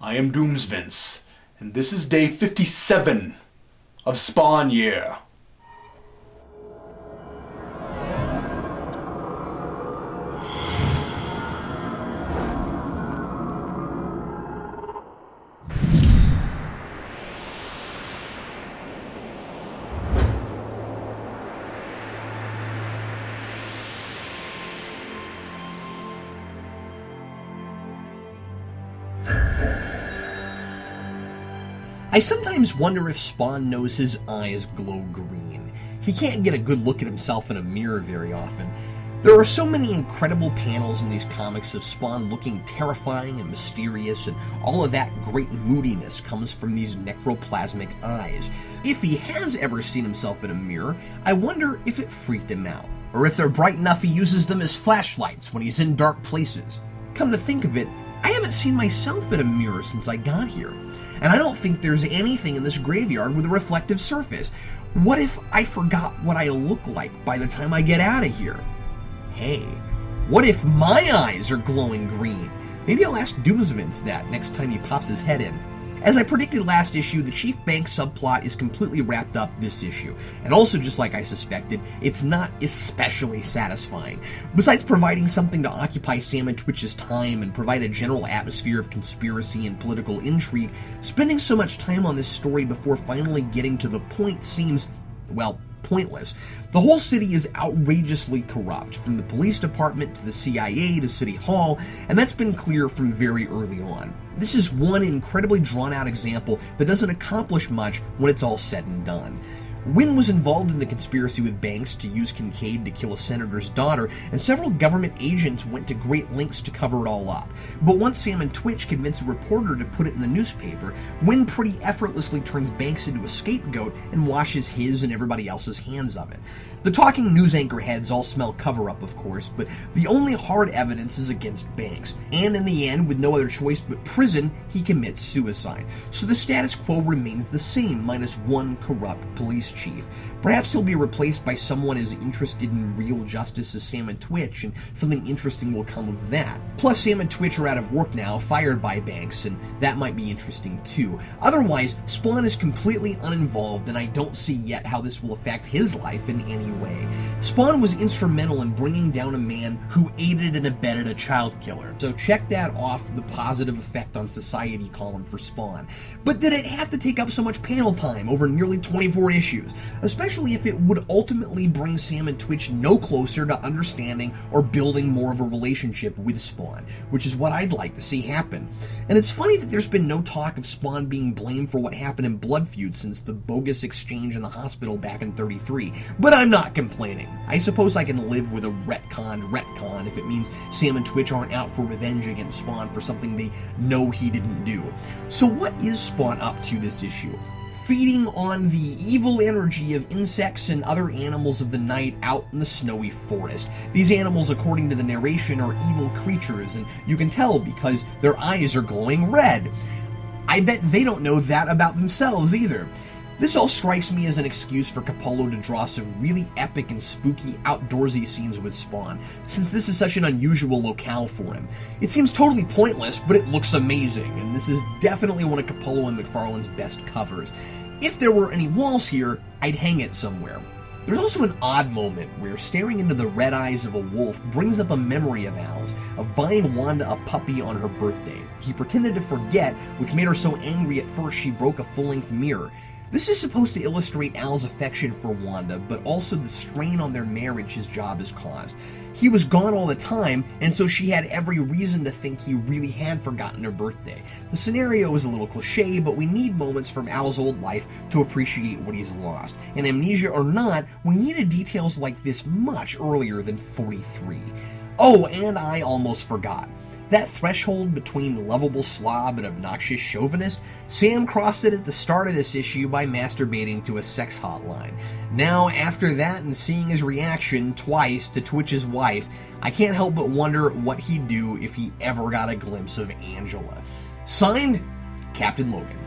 I am Doomsvince, and this is day 57 of Spawn Year. I sometimes wonder if Spawn knows his eyes glow green. He can't get a good look at himself in a mirror very often. There are so many incredible panels in these comics of Spawn looking terrifying and mysterious, and all of that great moodiness comes from these necroplasmic eyes. If he has ever seen himself in a mirror, I wonder if it freaked him out, or if they're bright enough he uses them as flashlights when he's in dark places. Come to think of it, I haven't seen myself in a mirror since I got here. And I don't think there's anything in this graveyard with a reflective surface. What if I forgot what I look like by the time I get out of here? Hey, what if my eyes are glowing green? Maybe I'll ask Doomsvince that next time he pops his head in. As I predicted last issue, the Chief Bank subplot is completely wrapped up this issue. And also, just like I suspected, it's not especially satisfying. Besides providing something to occupy Sam and Twitch's time and provide a general atmosphere of conspiracy and political intrigue, spending so much time on this story before finally getting to the point seems, well, pointless. The whole city is outrageously corrupt, from the police department to the CIA to City Hall, and that's been clear from very early on. This is one incredibly drawn-out example that doesn't accomplish much when it's all said and done. Wynn was involved in the conspiracy with Banks to use Kincaid to kill a senator's daughter, and several government agents went to great lengths to cover it all up. But once Sam and Twitch convinced a reporter to put it in the newspaper, Wynn pretty effortlessly turns Banks into a scapegoat and washes his and everybody else's hands of it. The talking news anchor heads all smell cover-up, of course, but the only hard evidence is against Banks, and in the end, with no other choice but prison, he commits suicide. So the status quo remains the same, minus one corrupt police chief. Perhaps he'll be replaced by someone as interested in real justice as Sam and Twitch, and something interesting will come of that. Plus, Sam and Twitch are out of work now, fired by Banks, and that might be interesting too. Otherwise, Spawn is completely uninvolved, and I don't see yet how this will affect his life in any way. Spawn was instrumental in bringing down a man who aided and abetted a child killer, so check that off the positive effect on society column for Spawn. But did it have to take up so much panel time over nearly 24 issues? Especially if it would ultimately bring Sam and Twitch no closer to understanding or building more of a relationship with Spawn, which is what I'd like to see happen. And it's funny that there's been no talk of Spawn being blamed for what happened in Blood Feud since the bogus exchange in the hospital back in 33, but I'm not complaining. I suppose I can live with a retcon if it means Sam and Twitch aren't out for revenge against Spawn for something they know he didn't do. So what is Spawn up to this issue? Feeding on the evil energy of insects and other animals of the night out in the snowy forest. These animals, according to the narration, are evil creatures, and you can tell because their eyes are glowing red. I bet they don't know that about themselves either. This all strikes me as an excuse for Capullo to draw some really epic and spooky outdoorsy scenes with Spawn, since this is such an unusual locale for him. It seems totally pointless, but it looks amazing, and this is definitely one of Capullo and McFarlane's best covers. If there were any walls here, I'd hang it somewhere. There's also an odd moment where staring into the red eyes of a wolf brings up a memory of Al's, of buying Wanda a puppy on her birthday. He pretended to forget, which made her so angry at first she broke a full-length mirror. This is supposed to illustrate Al's affection for Wanda, but also the strain on their marriage his job has caused. He was gone all the time, and so she had every reason to think he really had forgotten her birthday. The scenario is a little cliche, but we need moments from Al's old life to appreciate what he's lost. And amnesia or not, we needed details like this much earlier than 43. Oh, and I almost forgot. That threshold between lovable slob and obnoxious chauvinist, Sam crossed it at the start of this issue by masturbating to a sex hotline. Now, after that and seeing his reaction twice to Twitch's wife, I can't help but wonder what he'd do if he ever got a glimpse of Angela. Signed, Captain Logan.